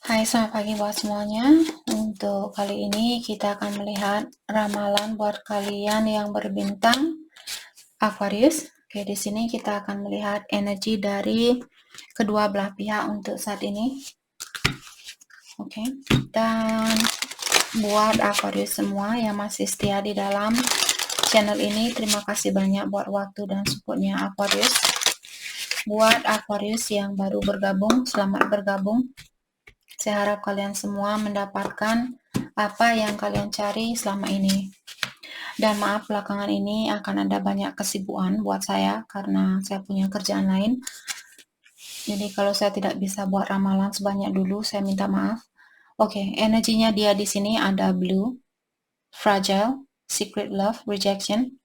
Hai, selamat pagi buat semuanya. Untuk kali ini kita akan melihat ramalan buat kalian yang berbintang Aquarius. Oke, di sini kita akan melihat energi dari kedua belah pihak untuk saat ini. Oke, dan buat Aquarius semua yang masih setia di dalam channel ini, terima kasih banyak buat waktu dan supportnya Aquarius. Buat Aquarius yang baru bergabung, selamat bergabung. Saya harap kalian semua mendapatkan apa yang kalian cari selama ini. Dan maaf belakangan ini akan ada banyak kesibukan buat saya karena saya punya kerjaan lain. Jadi kalau saya tidak bisa buat ramalan sebanyak dulu, saya minta maaf. Oke, energinya dia di sini ada blue, fragile, secret love, rejection.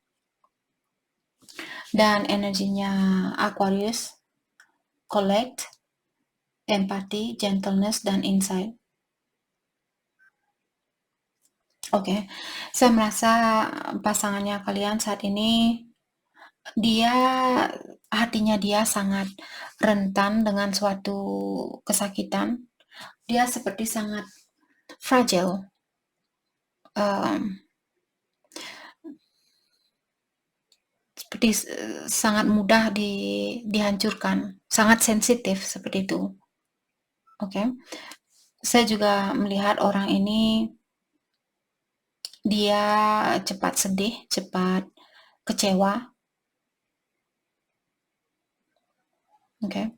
Dan energinya Aquarius, collect, empathy, gentleness, dan insight. Oke, saya merasa pasangannya kalian saat ini dia hatinya dia sangat rentan dengan suatu kesakitan. Dia seperti sangat fragile, seperti sangat mudah dihancurkan, sangat sensitif seperti itu. Oke, saya juga melihat orang ini dia cepat sedih, cepat kecewa. Oke.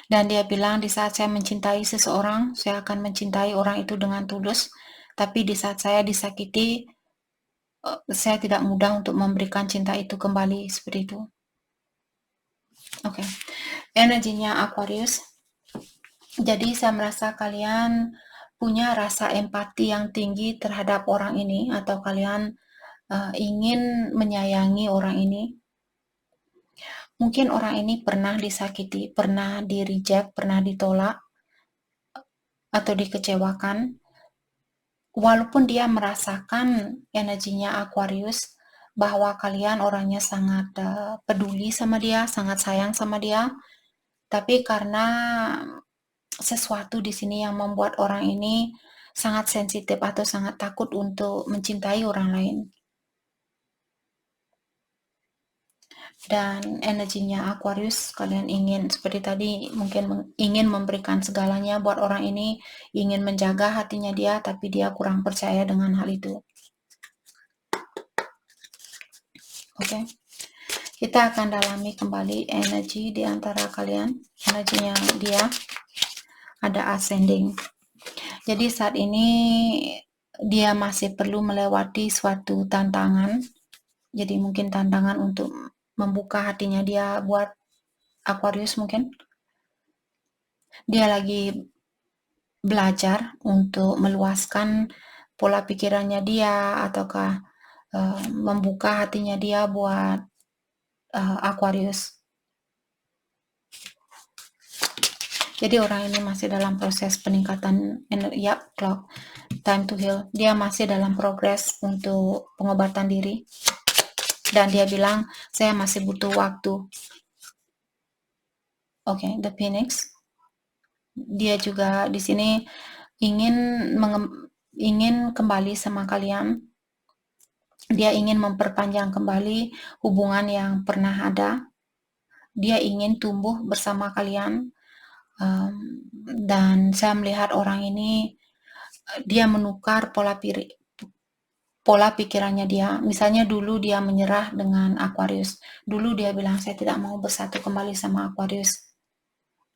Dan dia bilang di saat saya mencintai seseorang, saya akan mencintai orang itu dengan tulus. Tapi di saat saya disakiti, saya tidak mudah untuk memberikan cinta itu kembali seperti itu. Oke. Energinya Aquarius. Jadi saya merasa kalian punya rasa empati yang tinggi terhadap orang ini atau kalian ingin menyayangi orang ini. Mungkin orang ini pernah disakiti, pernah di-reject, pernah ditolak atau dikecewakan. Walaupun dia merasakan energinya Aquarius, bahwa kalian orangnya sangat peduli sama dia, sangat sayang sama dia, tapi karena sesuatu di sini yang membuat orang ini sangat sensitif atau sangat takut untuk mencintai orang lain. Dan energinya Aquarius, kalian ingin seperti tadi mungkin ingin memberikan segalanya buat orang ini, ingin menjaga hatinya dia, tapi dia kurang percaya dengan hal itu. Oke. Kita akan dalami kembali energi di antara kalian. Energinya dia ada ascending. Jadi saat ini dia masih perlu melewati suatu tantangan. Jadi mungkin tantangan untuk membuka hatinya dia buat Aquarius mungkin. Dia lagi belajar untuk meluaskan pola pikirannya dia ataukah membuka hatinya dia buat Aquarius. Jadi orang ini masih dalam proses peningkatan energi, clock, time to heal. Dia masih dalam progres untuk pengobatan diri. Dan dia bilang, saya masih butuh waktu. Oke, the Phoenix. Dia juga di sini ingin kembali sama kalian. Dia ingin memperpanjang kembali hubungan yang pernah ada. Dia ingin tumbuh bersama kalian. Dan saya melihat orang ini dia menukar pola pikirannya dia. Misalnya dulu dia menyerah dengan Aquarius. Dulu dia bilang saya tidak mau bersatu kembali sama Aquarius.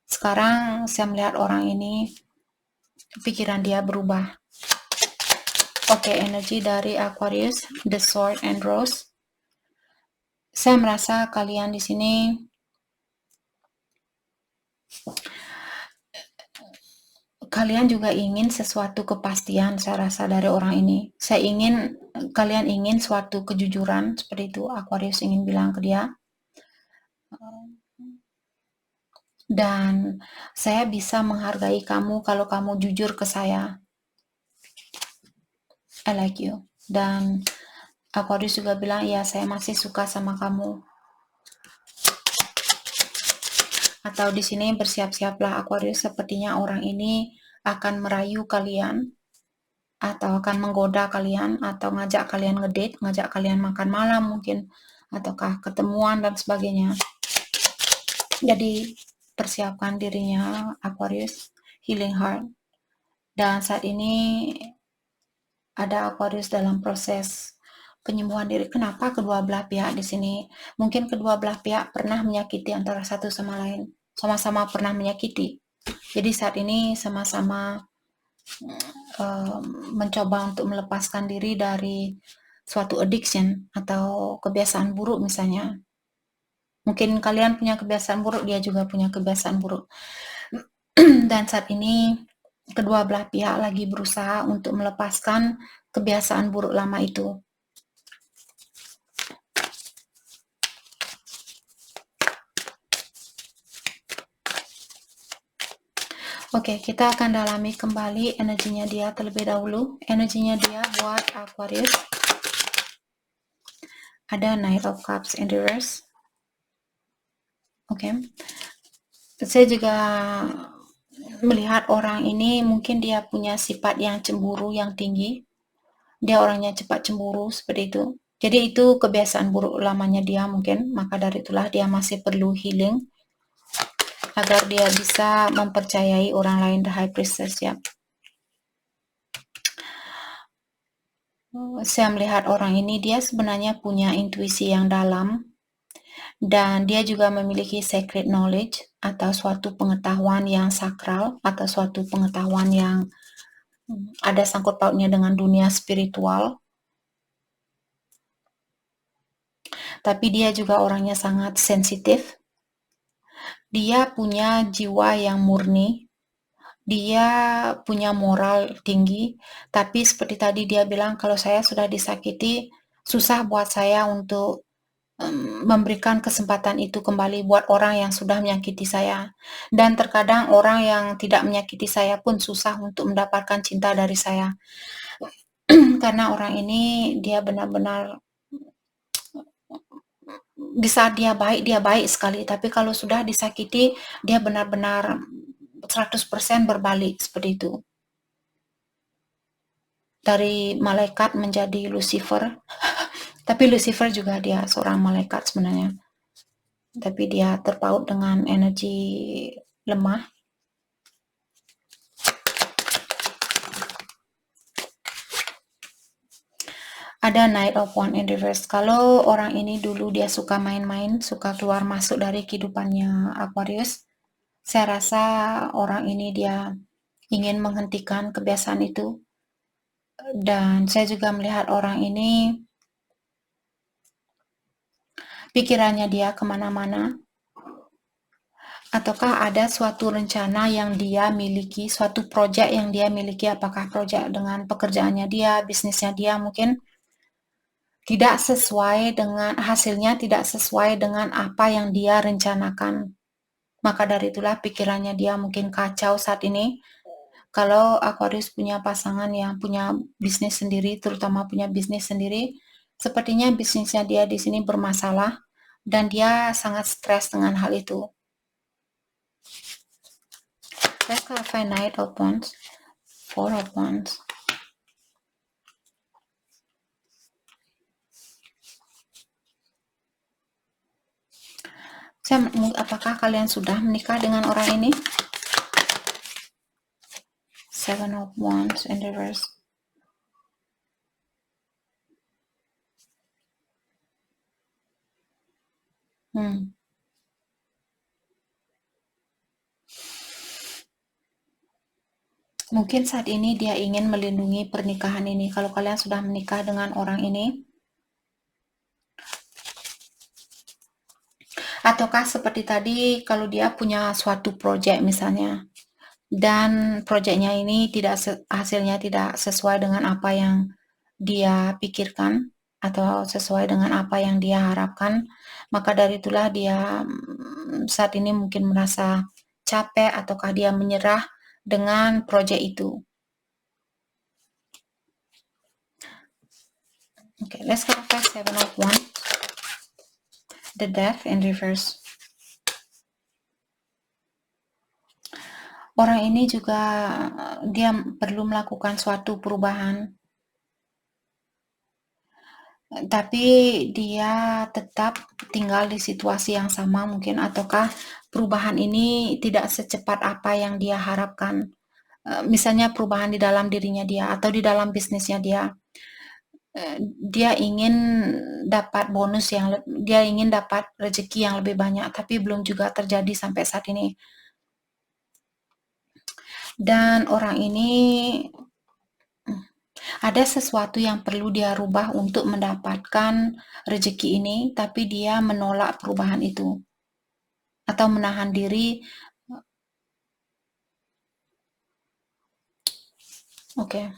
Sekarang saya melihat orang ini pikiran dia berubah. Oke, energi dari Aquarius, the Sword and Rose. Saya merasa kalian di sini kalian juga ingin sesuatu kepastian, saya rasa dari orang ini. Kalian ingin suatu kejujuran, seperti itu Aquarius ingin bilang ke dia. Dan saya bisa menghargai kamu kalau kamu jujur ke saya. I like you. Dan Aquarius juga bilang, ya saya masih suka sama kamu. Atau di sini bersiap-siaplah Aquarius, sepertinya orang ini akan merayu kalian atau akan menggoda kalian atau ngajak kalian ngedate, ngajak kalian makan malam mungkin, ataukah ketemuan dan sebagainya. Jadi persiapkan dirinya Aquarius, healing heart. Dan saat ini ada Aquarius dalam proses penyembuhan diri. Kenapa kedua belah pihak di sini? Mungkin kedua belah pihak pernah menyakiti antara satu sama lain, sama-sama pernah menyakiti. Jadi saat ini sama-sama mencoba untuk melepaskan diri dari suatu addiction atau kebiasaan buruk misalnya. Mungkin kalian punya kebiasaan buruk, dia juga punya kebiasaan buruk. Dan saat ini kedua belah pihak lagi berusaha untuk melepaskan kebiasaan buruk lama itu. Oke, kita akan dalami kembali energinya dia terlebih dahulu. Energinya dia buat Aquarius. Ada Knight of Cups in reverse. Oke. Saya juga melihat orang ini mungkin dia punya sifat yang cemburu yang tinggi. Dia orangnya cepat cemburu seperti itu. Jadi itu kebiasaan buruk lamanya dia mungkin. Maka dari itulah dia masih perlu healing agar dia bisa mempercayai orang lain, the High Priestess ya. Saya melihat orang ini dia sebenarnya punya intuisi yang dalam dan dia juga memiliki secret knowledge atau suatu pengetahuan yang sakral atau suatu pengetahuan yang ada sangkut pautnya dengan dunia spiritual. Tapi dia juga orangnya sangat sensitif. Dia punya jiwa yang murni. Dia punya moral tinggi, tapi seperti tadi dia bilang, kalau saya sudah disakiti, susah buat saya untuk memberikan kesempatan itu kembali buat orang yang sudah menyakiti saya. Dan terkadang orang yang tidak menyakiti saya pun susah untuk mendapatkan cinta dari saya. Karena orang ini dia benar-benar di saat dia baik sekali, tapi kalau sudah disakiti, dia benar-benar 100% berbalik seperti itu. Dari malaikat menjadi Lucifer. Tapi Lucifer juga dia seorang malaikat sebenarnya. Tapi dia terpaut dengan energi lemah. Ada Knight of Wands in reverse. Kalau orang ini dulu dia suka main-main, suka keluar masuk dari kehidupannya Aquarius, saya rasa orang ini dia ingin menghentikan kebiasaan itu. Dan saya juga melihat orang ini pikirannya dia kemana-mana. Ataukah ada suatu rencana yang dia miliki, suatu proyek yang dia miliki, apakah proyek dengan pekerjaannya dia, bisnisnya dia mungkin tidak sesuai dengan hasilnya, tidak sesuai dengan apa yang dia rencanakan. Maka dari itulah pikirannya dia mungkin kacau saat ini. Kalau Aquarius punya pasangan yang punya bisnis sendiri, terutama punya bisnis sendiri, sepertinya bisnisnya dia di sini bermasalah dan dia sangat stres dengan hal itu. Let's clarify Knight of Wands, Four of Wands. Apakah kalian sudah menikah dengan orang ini? Seven of Wands in reverse. Mungkin saat ini dia ingin melindungi pernikahan ini. Kalau kalian sudah menikah dengan orang ini, ataukah seperti tadi kalau dia punya suatu proyek misalnya, dan proyeknya ini hasilnya tidak sesuai dengan apa yang dia pikirkan atau sesuai dengan apa yang dia harapkan, maka dari itulah dia saat ini mungkin merasa capek ataukah dia menyerah dengan proyek itu. Okay, let's go back Seven of Wands. The Death in reverse. Orang ini juga dia perlu melakukan suatu perubahan, tapi dia tetap tinggal di situasi yang sama mungkin, ataukah perubahan ini tidak secepat apa yang dia harapkan. Misalnya perubahan di dalam dirinya dia atau di dalam bisnisnya dia. Dia ingin dapat bonus dia ingin dapat rezeki yang lebih banyak, tapi belum juga terjadi sampai saat ini. Dan orang ini ada sesuatu yang perlu dia rubah untuk mendapatkan rezeki ini, tapi dia menolak perubahan itu atau menahan diri. Okay,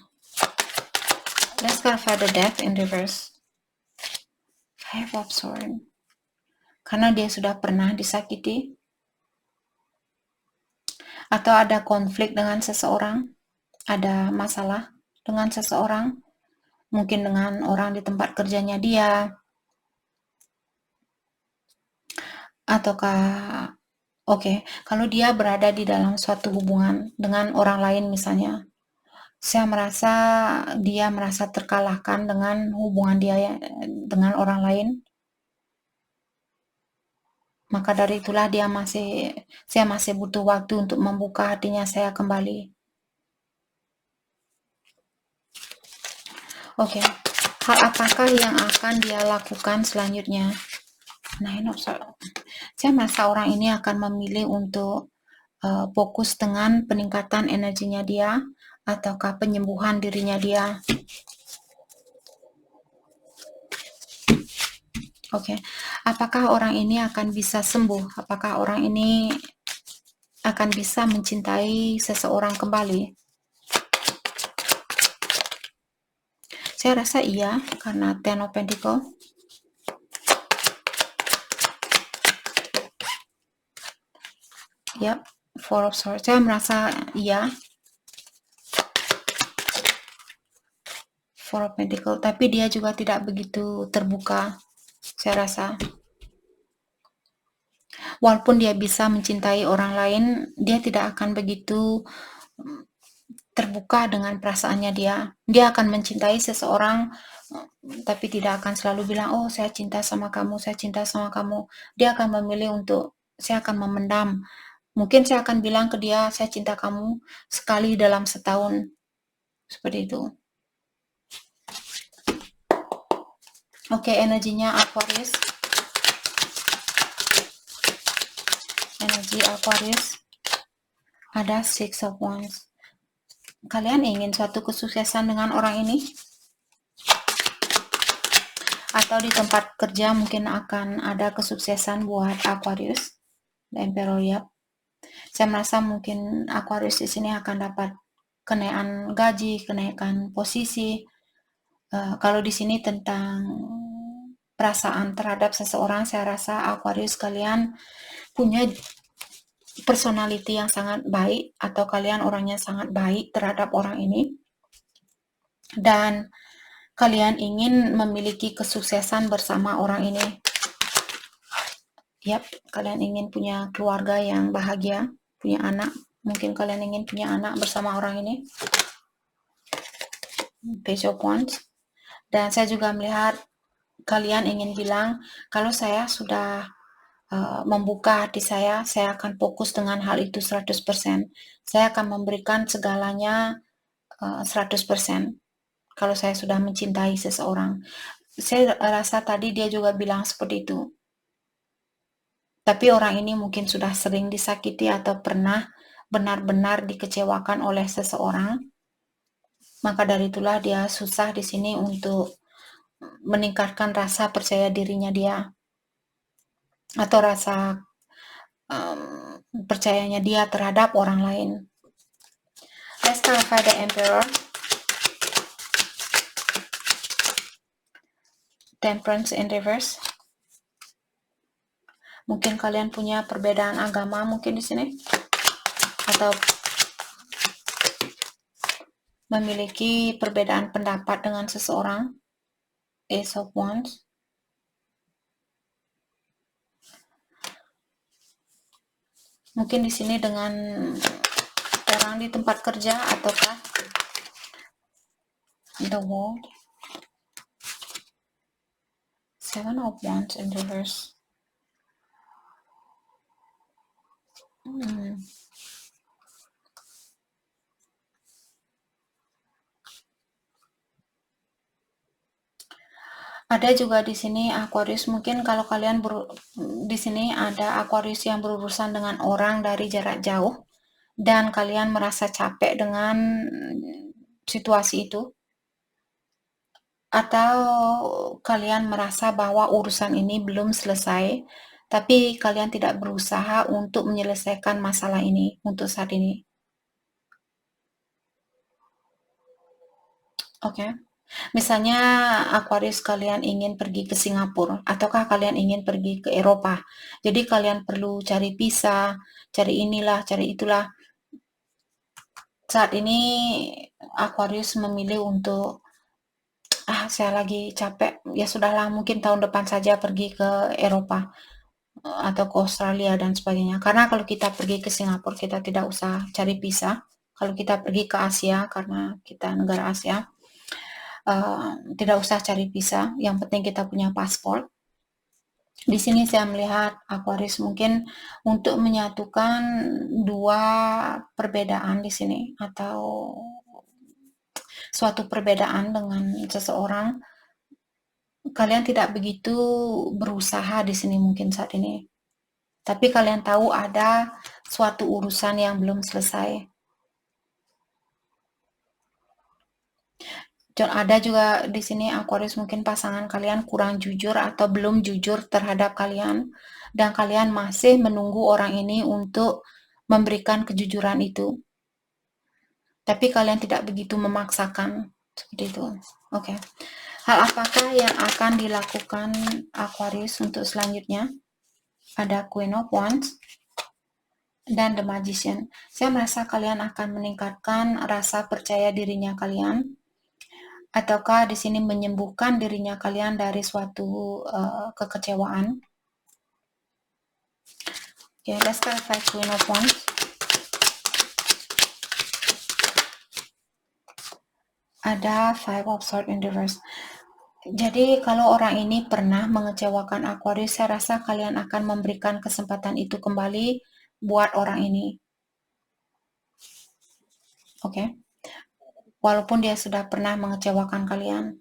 let's clarify the death in reverse. Five of Swords. Karena dia sudah pernah disakiti atau ada konflik dengan seseorang, ada masalah dengan seseorang, mungkin dengan orang di tempat kerjanya dia, ataukah kalau dia berada di dalam suatu hubungan dengan orang lain misalnya, saya merasa dia merasa terkalahkan dengan hubungan dia dengan orang lain. Maka dari itulah saya masih butuh waktu untuk membuka hatinya saya kembali. Hal apakah yang akan dia lakukan selanjutnya? Saya merasa orang ini akan memilih untuk fokus dengan peningkatan energinya dia, ataukah penyembuhan dirinya dia. Apakah orang ini akan bisa sembuh? Apakah orang ini akan bisa mencintai seseorang kembali? Saya rasa iya, karena Ten of Pentacles. Four of Swords. Saya merasa iya. Four of Pentacles, tapi dia juga tidak begitu terbuka, saya rasa. Walaupun dia bisa mencintai orang lain, dia tidak akan begitu terbuka dengan perasaannya dia. Dia akan mencintai seseorang, tapi tidak akan selalu bilang, oh saya cinta sama kamu, saya cinta sama kamu. Dia akan memilih untuk, saya akan memendam. Mungkin saya akan bilang ke dia, saya cinta kamu sekali dalam setahun. Seperti itu. Energinya Aquarius. Energi Aquarius. Ada Six of Wands. Kalian ingin suatu kesuksesan dengan orang ini? Atau di tempat kerja mungkin akan ada kesuksesan buat Aquarius. The Emperor, Saya merasa mungkin Aquarius di sini akan dapat kenaikan gaji, kenaikan posisi. Kalau di sini tentang perasaan terhadap seseorang, saya rasa Aquarius kalian punya personality yang sangat baik, atau kalian orangnya sangat baik terhadap orang ini, dan kalian ingin memiliki kesuksesan bersama orang ini. Kalian ingin punya keluarga yang bahagia, punya anak. Mungkin kalian ingin punya anak bersama orang ini. Page of Wands. Dan saya juga melihat kalian ingin bilang, kalau saya sudah membuka hati saya akan fokus dengan hal itu 100%. Saya akan memberikan segalanya 100%. Kalau saya sudah mencintai seseorang. Saya rasa tadi dia juga bilang seperti itu. Tapi orang ini mungkin sudah sering disakiti atau pernah benar-benar dikecewakan oleh seseorang. Maka dari itulah dia susah di sini untuk meningkatkan rasa percaya dirinya dia. Atau rasa percayanya dia terhadap orang lain. Let's clarify the Emperor. Temperance in reverse. Mungkin kalian punya perbedaan agama mungkin di sini, atau memiliki perbedaan pendapat dengan seseorang. Ace of Wands. Mungkin di sini dengan orang di tempat kerja ataukah the world. Seven of Wands in reverse. Ada juga di sini Aquarius, mungkin kalau kalian di sini ada Aquarius yang berurusan dengan orang dari jarak jauh dan kalian merasa capek dengan situasi itu, atau kalian merasa bahwa urusan ini belum selesai tapi kalian tidak berusaha untuk menyelesaikan masalah ini untuk saat ini. Oke. Misalnya Aquarius kalian ingin pergi ke Singapura ataukah kalian ingin pergi ke Eropa. Jadi kalian perlu cari visa, cari inilah, cari itulah. Saat ini Aquarius memilih untuk saya lagi capek. Ya sudahlah, mungkin tahun depan saja pergi ke Eropa atau ke Australia dan sebagainya. Karena kalau kita pergi ke Singapura kita tidak usah cari visa. Kalau kita pergi ke Asia karena kita negara Asia, tidak usah cari visa, yang penting kita punya paspor. Di sini saya melihat Aquarius mungkin untuk menyatukan dua perbedaan di sini atau suatu perbedaan dengan seseorang. Kalian tidak begitu berusaha di sini mungkin saat ini. Tapi kalian tahu ada suatu urusan yang belum selesai. Dan ada juga di sini Aquarius mungkin pasangan kalian kurang jujur atau belum jujur terhadap kalian dan kalian masih menunggu orang ini untuk memberikan kejujuran itu. Tapi kalian tidak begitu memaksakan seperti itu. Oke. Hal apakah yang akan dilakukan Aquarius untuk selanjutnya? Ada Queen of Wands dan The Magician. Saya merasa kalian akan meningkatkan rasa percaya dirinya kalian, ataukah di sini menyembuhkan dirinya kalian dari suatu kekecewaan. Okay, let's clarify Queen of Wands. Ada Five of Swords in reverse. Jadi kalau orang ini pernah mengecewakan Aquarius, saya rasa kalian akan memberikan kesempatan itu kembali buat orang ini. Oke. Walaupun dia sudah pernah mengecewakan kalian.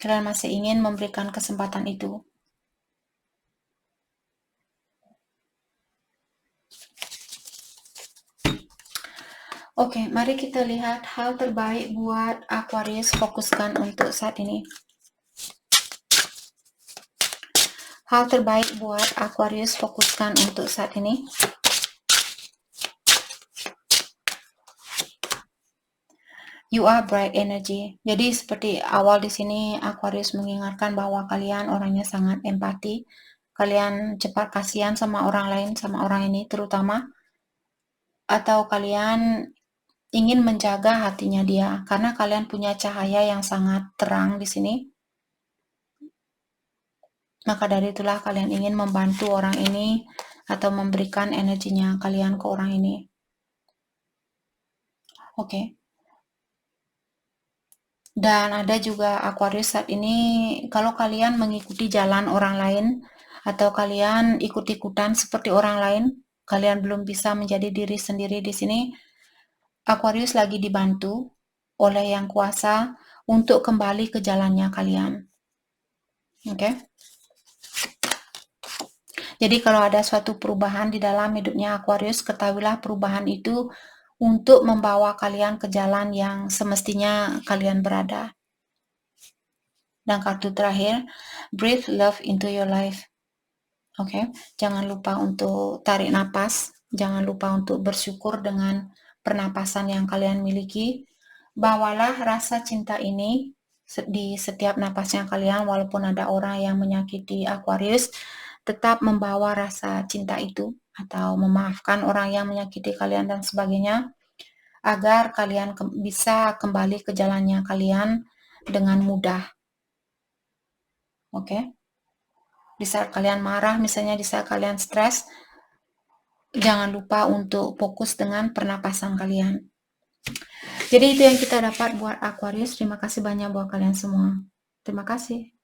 Kalian masih ingin memberikan kesempatan itu. Oke, mari kita lihat hal terbaik buat Aquarius fokuskan untuk saat ini. Hal terbaik buat Aquarius fokuskan untuk saat ini. You are bright energy. Jadi seperti awal di sini Aquarius mengingatkan bahwa kalian orangnya sangat empati. Kalian cepat kasihan sama orang lain, sama orang ini terutama. Atau kalian ingin menjaga hatinya dia karena kalian punya cahaya yang sangat terang di sini. Maka dari itulah kalian ingin membantu orang ini atau memberikan energinya kalian ke orang ini. Oke. Dan ada juga Aquarius saat ini, kalau kalian mengikuti jalan orang lain atau kalian ikut-ikutan seperti orang lain, kalian belum bisa menjadi diri sendiri di sini. Aquarius lagi dibantu oleh Yang Kuasa untuk kembali ke jalannya kalian. Oke. Jadi kalau ada suatu perubahan di dalam hidupnya Aquarius, ketahuilah perubahan itu untuk membawa kalian ke jalan yang semestinya kalian berada. Dan kartu terakhir, breathe love into your life. Oke, jangan lupa untuk tarik napas, jangan lupa untuk bersyukur dengan pernapasan yang kalian miliki. Bawalah rasa cinta ini di setiap napasnya kalian, walaupun ada orang yang menyakiti Aquarius, tetap membawa rasa cinta itu atau memaafkan orang yang menyakiti kalian dan sebagainya, agar kalian bisa kembali ke jalannya kalian dengan mudah. Oke. Di saat kalian marah, misalnya di saat kalian stres, jangan lupa untuk fokus dengan pernapasan kalian. Jadi itu yang kita dapat buat Aquarius. Terima kasih banyak buat kalian semua. Terima kasih.